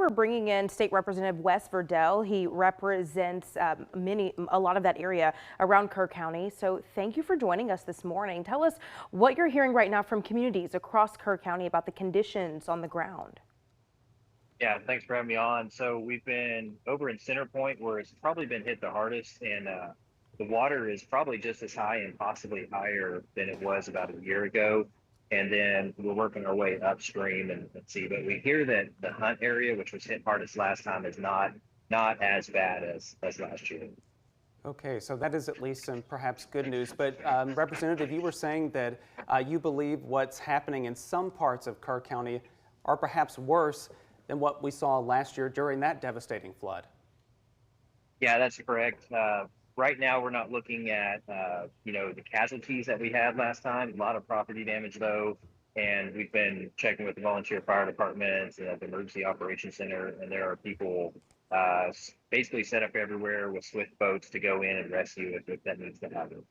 we're bringing in State Representative Wes Vindell. He represents a lot of that area around Kerr County. So thank you for joining us this morning. Tell us what you're hearing right now from communities across Kerr County about the conditions on the ground. Yeah, thanks for having me on. So we've been over in Center Point where it's probably been hit the hardest, and the water is probably just as high and possibly higher than it was about a year ago. And then we're working our way upstream and see, but we hear that the Hunt area, which was hit hardest last time, is not as bad as last year. Okay, so that is at least some perhaps good news. But Representative, you were saying that you believe what's happening in some parts of Kerr County are perhaps worse than what we saw last year during that devastating flood. Yeah, that's correct. Right now, we're not looking at the casualties that we had last time. A lot of property damage though, and we've been checking with the volunteer fire departments and at the emergency operations center, and there are people basically set up everywhere with swift boats to go in and rescue if that needs to happen.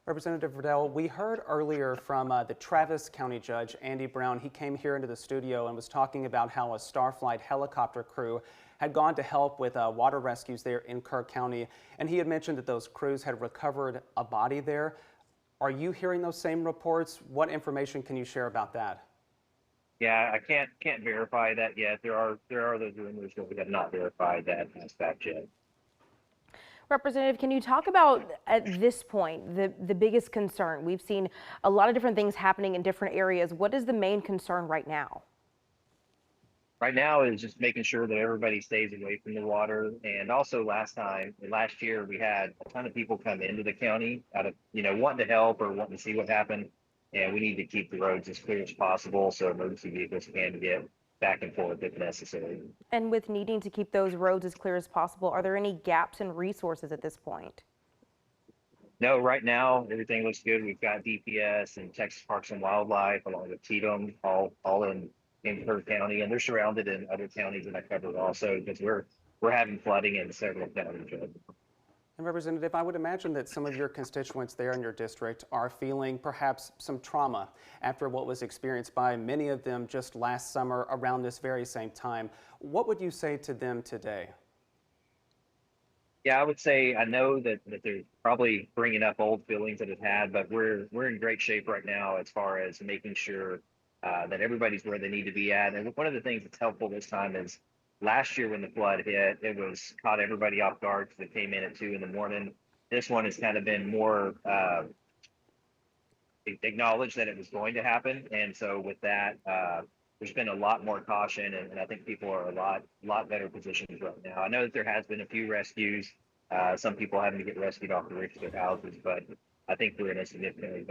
Representative Vindell, we heard earlier from the Travis County Judge, Andy Brown. He came here into the studio and was talking about how a Starflight helicopter crew had gone to help with water rescues there in Kerr County. And he had mentioned that those crews had recovered a body there. Are you hearing those same reports? What information can you share about that? Yeah, I can't verify that yet. There are those rumors, but we have not verified that aspect yet. Representative, can you talk about, at this point, the biggest concern? We've seen a lot of different things happening in different areas. What is the main concern right now? Right now is just making sure that everybody stays away from the water. And also last year, we had a ton of people come into the county out of, wanting to help or wanting to see what happened. And we need to keep the roads as clear as possible so emergency vehicles can get back and forth if necessary. And with needing to keep those roads as clear as possible, are there any gaps in resources at this point? No, right now everything looks good. We've got DPS and Texas Parks and Wildlife along with Tatum, all in Kerr County, and they're surrounded in other counties that I covered also because we're having flooding in several counties. And Representative, I would imagine that some of your constituents there in your district are feeling perhaps some trauma after what was experienced by many of them just last summer around this very same time. What would you say to them today? Yeah, I would say I know that they're probably bringing up old feelings that it had, but we're in great shape right now as far as making sure that everybody's where they need to be at. And one of the things that's helpful this time is last year when the flood hit, it was caught everybody off guard because it came in at 2 a.m. This one has kind of been more acknowledged that it was going to happen. And so with that, there's been a lot more caution, and I think people are a lot better positioned right now. I know that there has been a few rescues, some people having to get rescued off the roofs of their houses, but I think we're in a significantly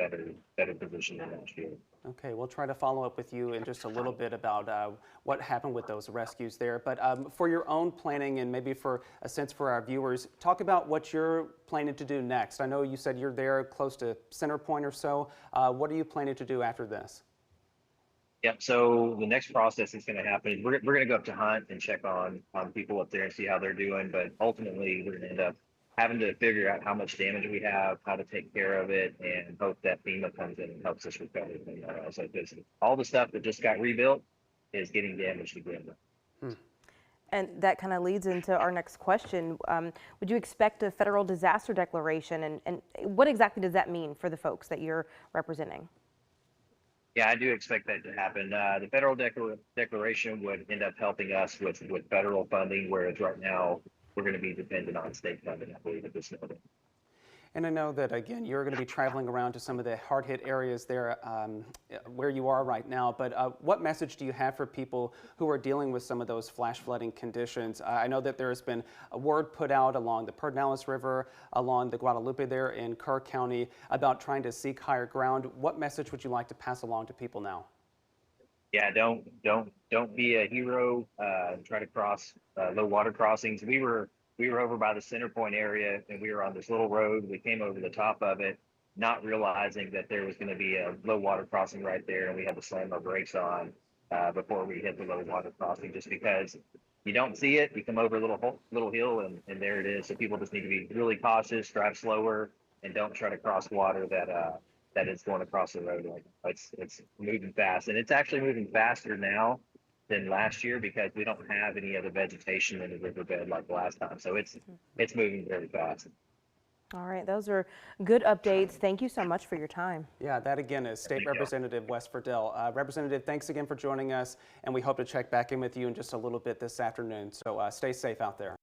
better position than last year. Okay, we'll try to follow up with you in just a little bit about what happened with those rescues there. But for your own planning and maybe for a sense for our viewers, talk about what you're planning to do next. I know you said you're there close to Center Point or so. What are you planning to do after this? Yep. So the next process is going to happen. We're going to go up to Hunt and check on people up there and see how they're doing. But ultimately, we're going to end up having to figure out how much damage we have, how to take care of it, and hope that FEMA comes in and helps us recover from that. So all the stuff that just got rebuilt is getting damaged again. And that kind of leads into our next question. Would you expect a federal disaster declaration? And what exactly does that mean for the folks that you're representing? Yeah, I do expect that to happen. The federal declaration would end up helping us with federal funding, whereas right now we're going to be dependent on state funding, I believe, at this moment. And I know that, again, you're going to be traveling around to some of the hard-hit areas there where you are right now. But what message do you have for people who are dealing with some of those flash flooding conditions? I know that there has been a word put out along the Pedernales River, along the Guadalupe there in Kerr County about trying to seek higher ground. What message would you like to pass along to people now? Yeah, don't be a hero. Try to cross low water crossings. We were over by the Center Point area, and we were on this little road. We came over the top of it, not realizing that there was going to be a low water crossing right there, and we had to slam our brakes on before we hit the low water crossing, just because you don't see it. You come over a little hill, and there it is. So people just need to be really cautious, drive slower, and don't try to cross water that is going across the road. Like it's moving fast, and it's actually moving faster now than last year because we don't have any other vegetation in the riverbed like last time. So it's moving very fast. All right, those are good updates. Thank you so much for your time. Yeah, that again is State Representative Wes Vindell. Representative, thanks again for joining us, and we hope to check back in with you in just a little bit this afternoon. So stay safe out there.